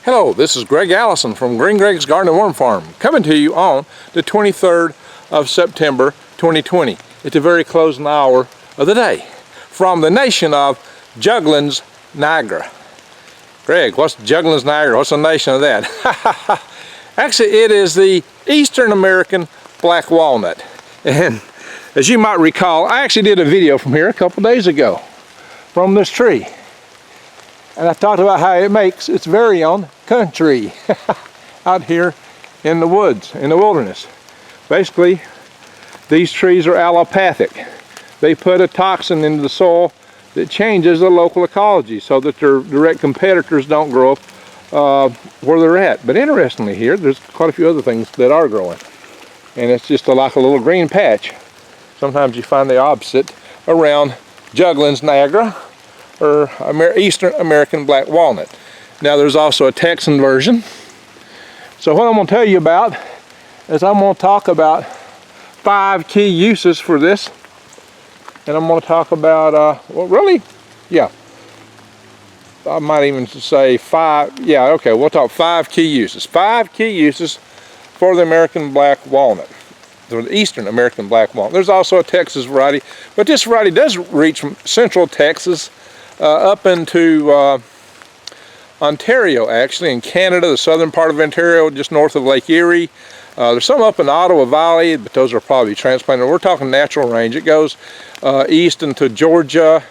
Hello, this is Greg Allison from Green Greg's Garden and Worm Farm, coming to you on the 23rd of September 2020 at the very closing hour of the day from the nation of Juggins, Niagara. Greg, what's Juggins, Niagara? What's the nation of that? Actually, it is the Eastern American black walnut. And as you might recall, I actually did a video from here a couple days ago from this tree. And I talked about how it makes its very own country out here in the woods, in the wilderness. Basically, these trees are allopathic. They put a toxin into the soil that changes the local ecology so that their direct competitors don't grow up where they're at. But interestingly here, there's quite a few other things that are growing. And it's just like a little green patch. Sometimes you find the opposite around Juggins, Niagara, or Eastern American black walnut. Now there's also a Texan version. So what I'm going to tell you about is I'm going to talk about 5 key uses for this. And I'm going to talk about, well really, yeah, I might even say 5, yeah, okay, we'll talk 5 key uses. 5 key uses for the American black walnut, the Eastern American black walnut. There's also a Texas variety, but this variety does reach from central Texas up into Ontario, actually, in Canada, the southern part of Ontario, just north of Lake Erie. There's some up in the Ottawa Valley, but those are probably transplanted. We're talking natural range. It goes east into Georgia,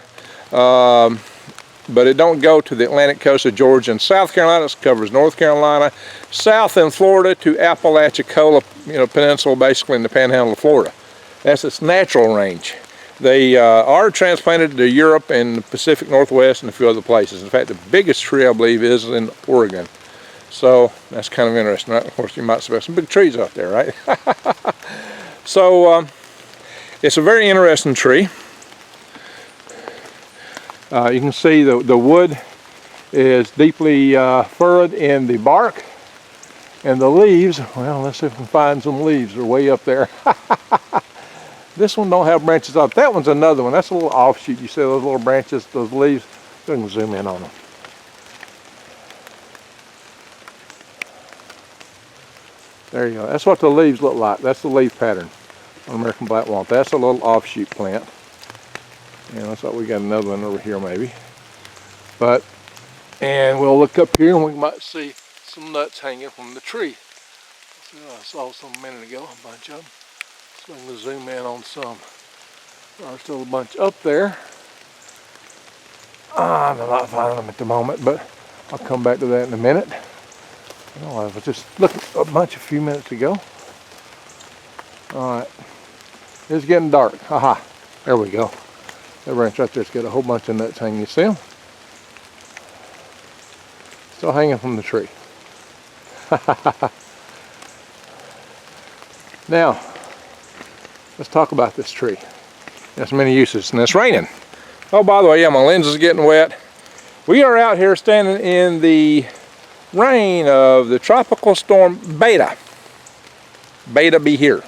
but it don't go to the Atlantic coast of Georgia and South Carolina. It covers North Carolina, south in Florida to Apalachicola, Peninsula, basically in the panhandle of Florida. That's its natural range. They are transplanted to Europe and the Pacific Northwest and a few other places. In fact, the biggest tree, I believe, is in Oregon. So that's kind of interesting, right? Of course, you might expect some big trees out there, right? So it's a very interesting tree. You can see the wood is deeply furrowed in the bark, and the leaves, well, let's see if we can find some leaves. They're way up there. This one don't have branches up. That one's another one. That's a little offshoot. You see those little branches, those leaves? We can zoom in on them. There you go. That's what the leaves look like. That's the leaf pattern on American black walnut. That's a little offshoot plant. And looks like we got another one over here maybe. And we'll look up here and we might see some nuts hanging from the tree. I saw some a minute ago, a bunch of them. So I'm going to zoom in on some. There's still a bunch up there. I'm not finding them at the moment, but I'll come back to that in a minute. Oh, I was just looking at a bunch a few minutes ago. Alright. It's getting dark. Aha. There we go. That branch right there's got a whole bunch of nuts hanging. You see them? Still hanging from the tree. Now, let's talk about this tree. There's many uses, and it's raining. Oh, by the way, yeah, my lens is getting wet. We are out here standing in the rain of the tropical storm Beta. Beta be here.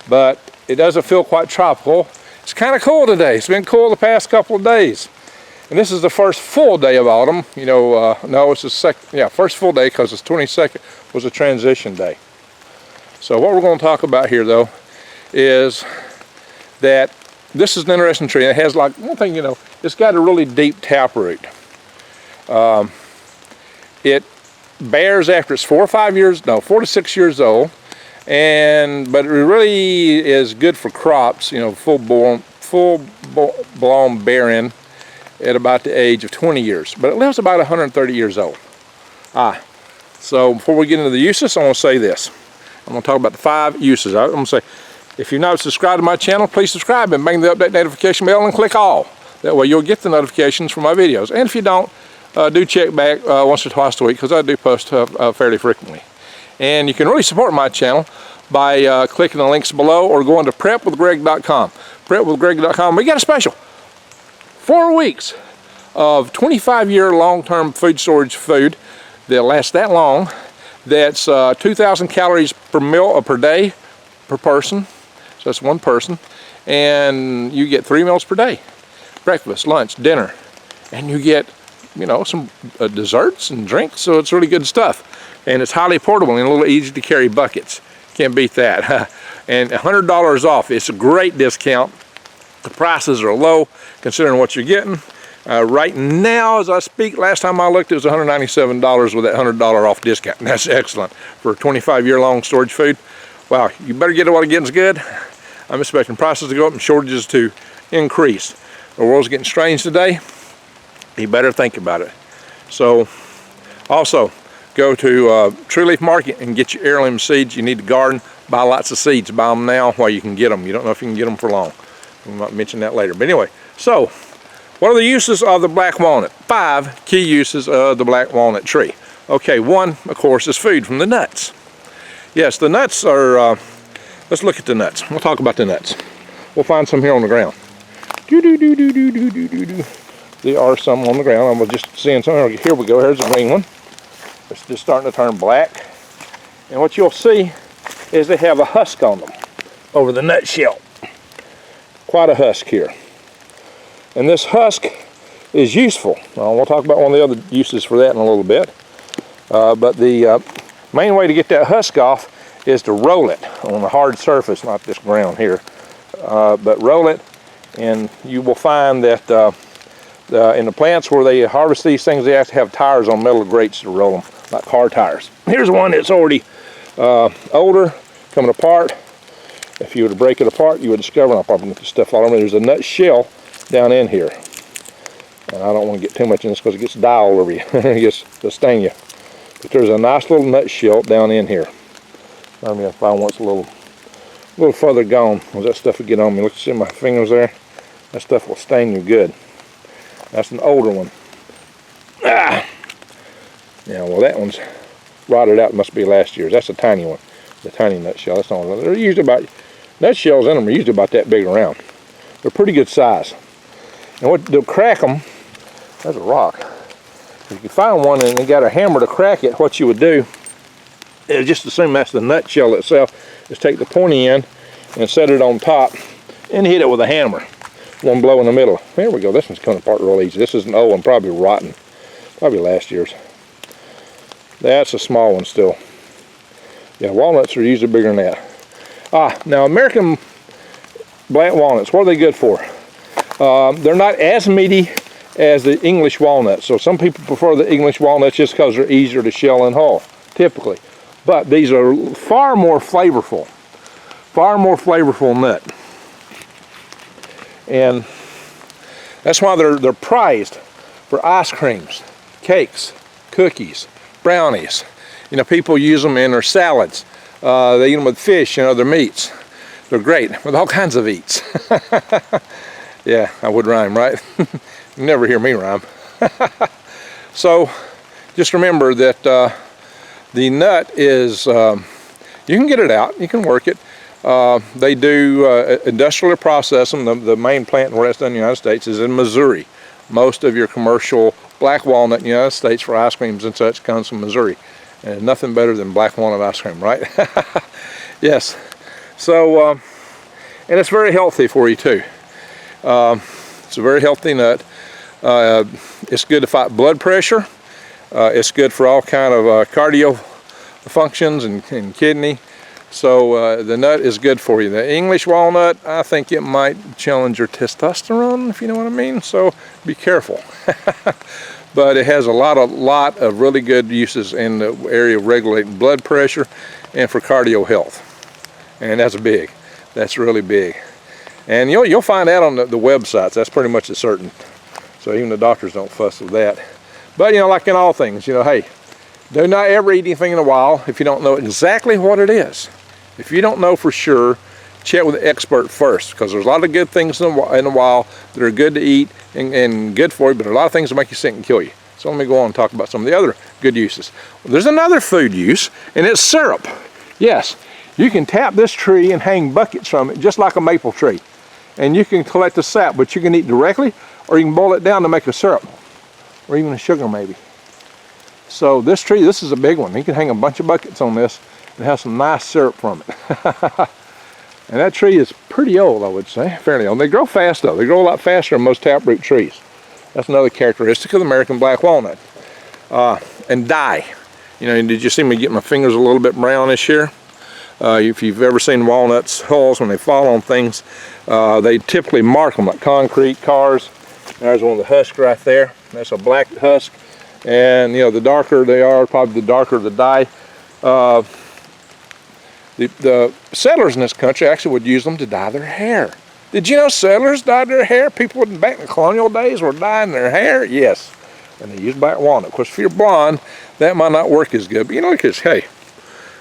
But it doesn't feel quite tropical. It's kind of cool today. It's been cool the past couple of days. And this is the first full day of autumn. No, it's the second, yeah, first full day because it's 22nd was a transition day. So what we're going to talk about here, though, is that this is an interesting tree. It has, like, one thing, it's got a really deep taproot. It bears after it's 4 to 6 years old, but it really is good for crops, full blown bearing at about the age of 20 years. But it lives about 130 years old. So before we get into the uses, I want to say this. I'm going to talk about the 5 uses. I'm going to say, if you're not subscribed to my channel, please subscribe and bang the update notification bell and click all. That way you'll get the notifications for my videos. And if you don't, do check back once or twice a week because I do post fairly frequently. And you can really support my channel by clicking the links below or going to prepwithgreg.com. Prepwithgreg.com. We got a special. 4 weeks of 25-year long-term food storage food that lasts that long. That's 2,000 calories per meal per day per person. So that's one person. And you get 3 meals per day. Breakfast, lunch, dinner. And you get you know, some desserts and drinks, so it's really good stuff. And it's highly portable and a little easy to carry buckets. Can't beat that. And $100 off. It's a great discount. The prices are low considering what you're getting. Right now, as I speak, last time I looked, it was $197 with that $100 off discount. And that's excellent for 25-year-long storage food. Wow, you better get it while the getting's good. I'm expecting prices to go up and shortages to increase. The world's getting strange today. You better think about it. So, also, go to True Leaf Market and get your heirloom seeds. You need to garden. Buy lots of seeds. Buy them now while you can get them. You don't know if you can get them for long. We might mention that later. But anyway, so what are the uses of the black walnut? 5 key uses of the black walnut tree. Okay, one, of course, is food from the nuts. Yes, the nuts are, let's look at the nuts. We'll talk about the nuts. We'll find some here on the ground. There are some on the ground. I'm just seeing some. Here we go. Here's a green one. It's just starting to turn black. And what you'll see is they have a husk on them over the nut shell. Quite a husk here. And this husk is useful. We'll talk about one of the other uses for that in a little bit. But the main way to get that husk off is to roll it on a hard surface, not this ground here. But roll it, and you will find that in the plants where they harvest these things, they have to have tires on metal grates to roll them, like car tires. Here's one that's already older, coming apart. If you were to break it apart, you would discover, I'll probably get the stuff all over. There's a nut shell down in here. And I don't want to get too much in this because it gets dye all over you. It'll sting you. But there's a nice little nut shell down in here. I mean, if I want a little further gone, because that stuff will get on me. Look, see my fingers there? That stuff will sting you good. That's an older one. Ah! Yeah, well, that one's rotted out. It must be last year's. That's a tiny one. The tiny nutshell. That's not one. They're usually about, nutshells in them are usually about that big around. They're pretty good size. And what they'll crack them, there's a rock. If you find one and you got a hammer to crack it, what you would do is just assume that's the nutshell itself, is take the pointy end and set it on top and hit it with a hammer. One blow in the middle. There we go. This one's coming apart real easy. This is an old one, probably rotten. Probably last year's. That's a small one still. Yeah, walnuts are usually bigger than that. Now American black walnuts, what are they good for? They're not as meaty as the English walnuts. So some people prefer the English walnuts just because they're easier to shell and hull, typically. But these are far more flavorful nut. And that's why they're prized for ice creams, cakes, cookies, brownies. You know, people use them in their salads. They eat them with fish and other meats. They're great with all kinds of eats. Yeah, I would rhyme, right? You never hear me rhyme. So just remember that the nut is, you can get it out, you can work it. They do industrially process them. The main plant where that's done in the United States is in Missouri. Most of your commercial black walnut in the United States for ice creams and such comes from Missouri. And nothing better than black walnut ice cream, right? Yes. So, and it's very healthy for you too. It's a very healthy nut. It's good to fight blood pressure. It's good for all kind of cardio functions and kidney. So the nut is good for you. The English walnut, I think it might challenge your testosterone, if you know what I mean. So be careful. But it has a lot of really good uses in the area of regulating blood pressure and for cardio health. And that's big. That's really big. And you'll find out on the websites. That's pretty much a certain. So even the doctors don't fuss with that. But like in all things, hey, do not ever eat anything in the wild if you don't know exactly what it is. If you don't know for sure, check with the expert first, because there's a lot of good things in the wild that are good to eat and good for you, but there are a lot of things that make you sick and kill you. So let me go on and talk about some of the other good uses. Well, there's another food use, and it's syrup. Yes, you can tap this tree and hang buckets from it, just like a maple tree. And you can collect the sap, but you can eat directly, or you can boil it down to make a syrup, or even a sugar maybe. So this tree, this is a big one. You can hang a bunch of buckets on this and have some nice syrup from it. And that tree is pretty old, I would say, fairly old. They grow fast though. They grow a lot faster than most taproot trees. That's another characteristic of the American black walnut. And dye. You know, did you see me get my fingers a little bit brownish here? If you've ever seen walnuts hulls, when they fall on things, they typically mark them like concrete, cars. There's one of the husks right there. That's a black husk. And you know, the darker they are, probably the darker the dye. The settlers in this country actually would use them to dye their hair. Did you know settlers dyed their hair? People back in the colonial days were dyeing their hair? Yes. And they used black walnut. Of course, if you're blonde, that might not work as good. But you know, because, hey,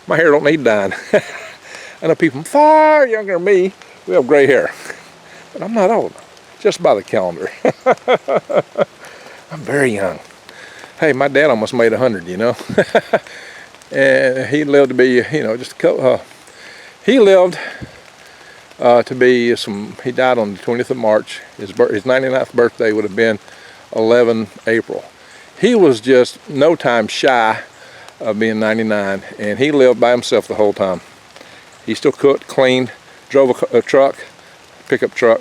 my hair don't need dyeing. I know people far younger than me who have gray hair. But I'm not old, just by the calendar. I'm very young. Hey, my dad almost made 100, you know. And he lived to be, you know, just a couple, he lived to be he died on the 20th of March. His 99th birthday would have been 11 April. He was just no time shy of being 99, and he lived by himself the whole time. He still cooked, cleaned, drove a truck, pickup truck,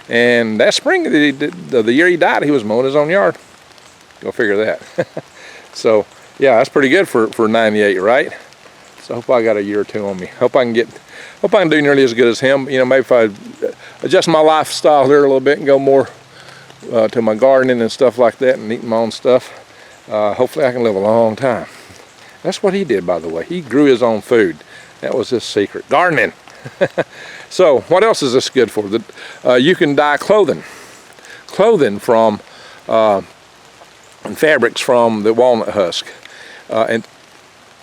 and that spring, the year he died, he was mowing his own yard. Go figure that. So yeah, that's pretty good for 98, right? So I hope I got a year or two on me. Hope I can do nearly as good as him. You know, maybe if I adjust my lifestyle there a little bit and go more to my gardening and stuff like that, and eating my own stuff, hopefully I can live a long time. That's what he did, by the way. He grew his own food. That was his secret. Gardening. So what else is this good for? You can dye clothing from and fabrics from the walnut husk, and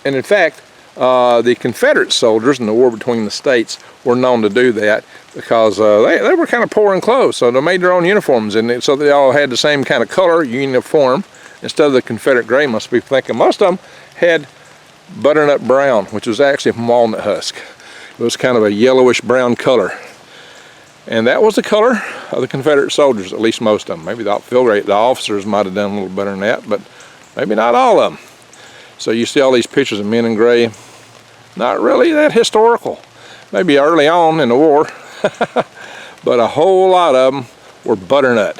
in fact, the Confederate soldiers in the war between the states were known to do that because they were kind of poor in clothes, so they made their own uniforms, and so they all had the same kind of color uniform instead of the Confederate gray. Most people thinking most of them had butternut brown, which was actually from walnut husk. It was kind of a yellowish brown color, and that was the color of the Confederate soldiers, at least most of them. Maybe the officers might have done a little better than that, but maybe not all of them. So you see all these pictures of men in gray, not really that historical. Maybe early on in the war, but a whole lot of them were butternut.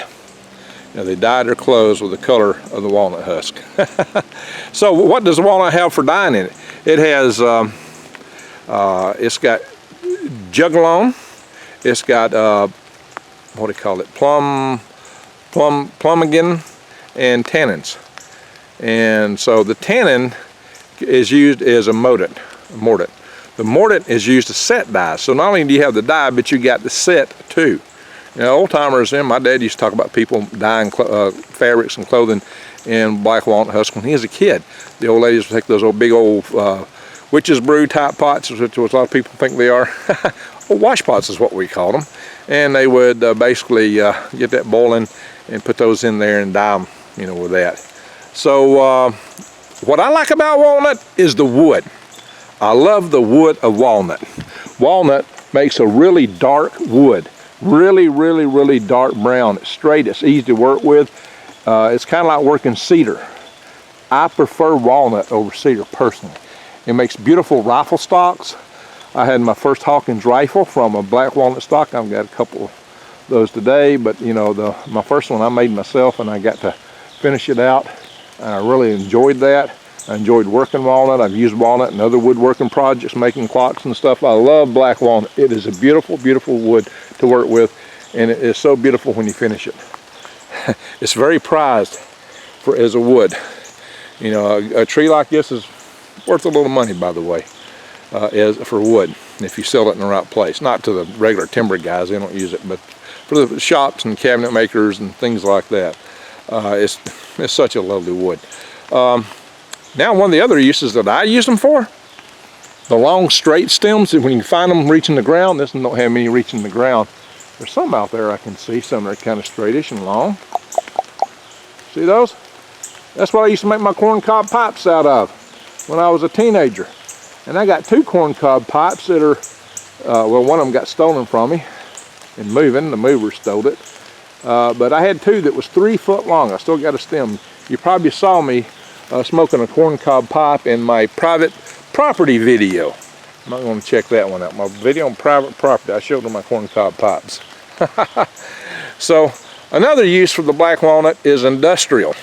You know, they dyed their clothes with the color of the walnut husk. So what does the walnut have for dyeing in it? It has, it's got juglone, it's got, what do you call it, plumbagen, and tannins. And so the tannin is used as a mordant. The mordant is used to set dyes. So not only do you have the dye, but you got the set too. You know, old timers, and my dad used to talk about people dyeing fabrics and clothing in black walnut husk when he was a kid. The old ladies would take those old big old witch's brew type pots, which a lot of people think they are. Wash pots is what we call them. And they would basically get that boiling and put those in there and dye them, you know, with that. So what I like about walnut is the wood. I love the wood of walnut. Walnut makes a really dark wood. Really dark brown. It's straight, it's easy to work with. It's kind of like working cedar. I prefer walnut over cedar personally. It makes beautiful rifle stocks. I had my first Hawkins rifle from a black walnut stock. I've got a couple of those today, but you know, my first one I made myself, and I got to finish it out. I really enjoyed that. I enjoyed working walnut. I've used walnut in other woodworking projects, making clocks and stuff. I love black walnut. It is a beautiful wood to work with, and it is so beautiful when you finish it. It's very prized as a wood. You know, a tree like this is worth a little money, by the way, for wood, if you sell it in the right place. Not to the regular timber guys, they don't use it, but for the shops and cabinet makers and things like that. It's such a lovely wood. Now, one of the other uses that I use them for, the long straight stems, when you find them reaching the ground. This one don't have many reaching the ground. There's some out there I can see, some are kind of straightish and long. See those? That's what I used to make my corncob pipes out of when I was a teenager. And I got two corncob pipes that are, well, one of them got stolen from me in moving. The mover stole it. But I had two that was 3 foot long. I still got a stem. You probably saw me smoking a corncob pipe in my private property video. I'm not going to check that one out. My video on private property, I showed them my corncob pipes. So Another use for the black walnut is industrial.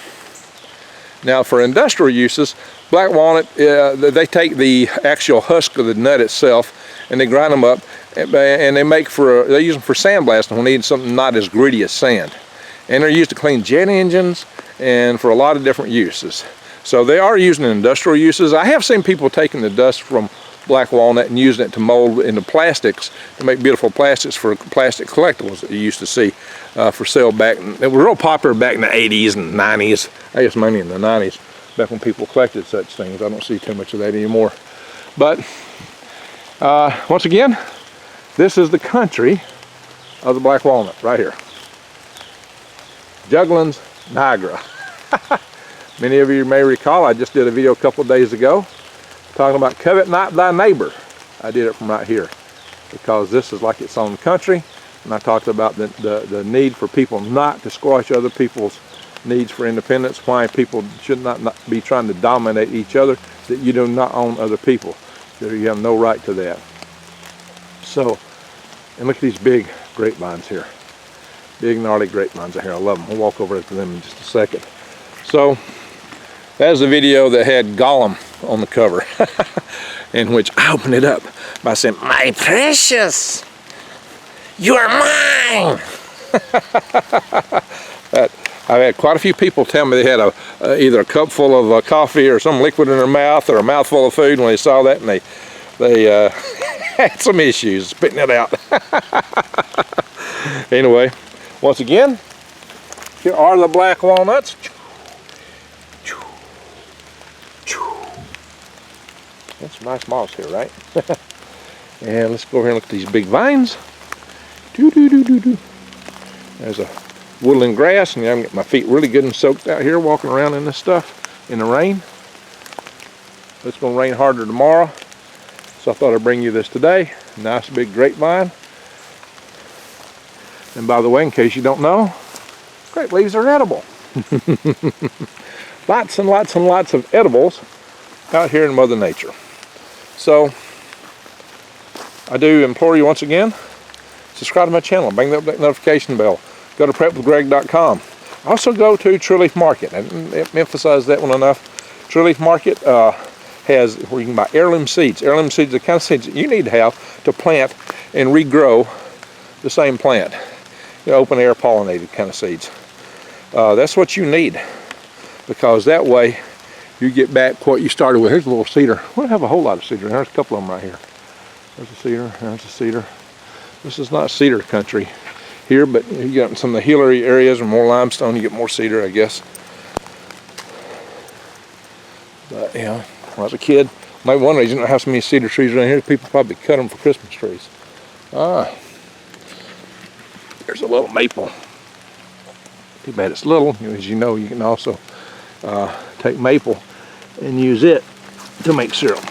Now for industrial uses, black walnut, they take the actual husk of the nut itself and they grind them up, and they use them for sandblasting when they need something not as gritty as sand. And they're used to clean jet engines and for a lot of different uses. So they are using industrial uses. I have seen people taking the dust from black walnut and using it to mold into plastics to make beautiful plastics for plastic collectibles that you used to see for sale back. It was real popular back in the 80s and 90s. I guess mainly in the 90s, back when people collected such things. I don't see too much of that anymore. But once again, this is the country of the black walnut right here. Jugglin's Niagara. Many of you may recall I just did a video a couple of days ago talking about covet not thy neighbor. I did it from right here because this is like its own country, and I talked about the need for people not to squash other people's needs for independence, why people should not be trying to dominate each other, that you do not own other people, that you have no right to that. So, and look at these big grapevines here. Big gnarly grapevines out here. I love them. We'll walk over to them in just a second. So, that is the video that had Gollum on the cover, in which I opened it up by saying, "My precious, you are mine." I've had quite a few people tell me they had either a cup full of coffee or some liquid in their mouth, or a mouthful of food when they saw that, and they had some issues spitting it out. Anyway, once again, here are the black walnuts. That's some nice moss here, right? And let's go over here and look at these big vines. There's a woodland grass, and I'm getting my feet really good and soaked out here walking around in this stuff in the rain. It's going to rain harder tomorrow, so I thought I'd bring you this today. Nice big grapevine. And by the way, in case you don't know, grape leaves are edible. Lots and lots and lots of edibles out here in Mother Nature. So I do implore you once again, subscribe to my channel, bang that notification bell. Go to prepwithgreg.com. Also go to True Leaf Market. I didn't emphasize that one enough. True Leaf Market has where you can buy heirloom seeds. Heirloom seeds are the kind of seeds that you need to have to plant and regrow the same plant. Open air pollinated kind of seeds. That's what you need, because that way you get back what you started with. Here's a little cedar. We don't have a whole lot of cedar. There's a couple of them right here. There's a cedar, there's a cedar. This is not cedar country here, but you get some of the hilly areas or more limestone, you get more cedar, I guess. But yeah, when I was a kid, maybe one reason I have so many cedar trees around here, people probably cut them for Christmas trees. There's a little maple. Too bad it's little. As you know, you can also take maple and use it to make syrup.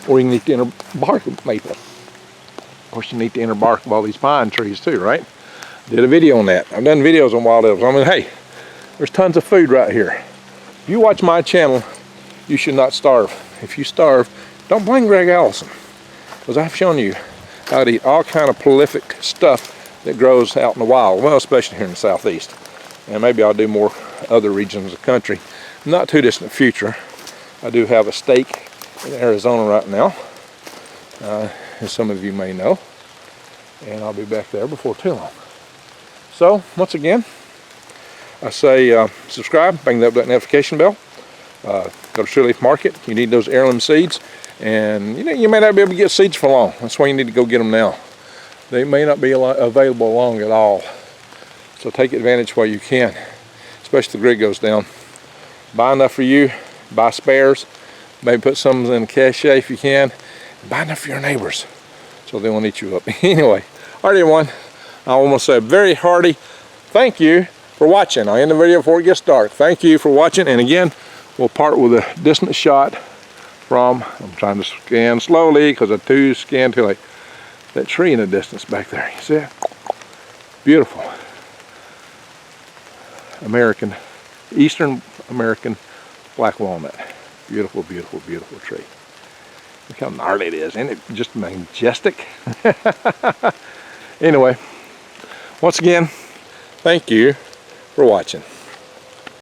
Or you can eat the inner bark of maple. Of course, you can eat the inner bark of all these pine trees too, right? Did a video on that. I've done videos on wild edibles. I mean, hey, there's tons of food right here. If you watch my channel, you should not starve. If you starve, don't blame Greg Allison, because I've shown you how to eat all kind of prolific stuff that grows out in the wild, well, especially here in the southeast. And maybe I'll do more other regions of the country. Not too distant future. I do have a stake in Arizona right now, as some of you may know, and I'll be back there before too long. So once again, I say subscribe, bang that notification bell, go to True Leaf Market. You need those heirloom seeds, and you may not be able to get seeds for long. That's why you need to go get them now. They may not be available long at all, so take advantage while you can, especially if the grid goes down. Buy enough for you, buy spares, maybe put some in a cache if you can, buy enough for your neighbors so they won't eat you up. Anyway, all right everyone, I want to say a very hearty thank you for watching. I'll end the video before it gets dark. Thank you for watching, and again, we'll part with a distant shot from, I'm trying to scan slowly because I'm too scanned till that tree in the distance back there. You see it? Beautiful. American, Eastern American black walnut. Beautiful, beautiful, beautiful tree. Look how gnarly it is. Isn't it just majestic? Anyway, once again, Thank you for watching.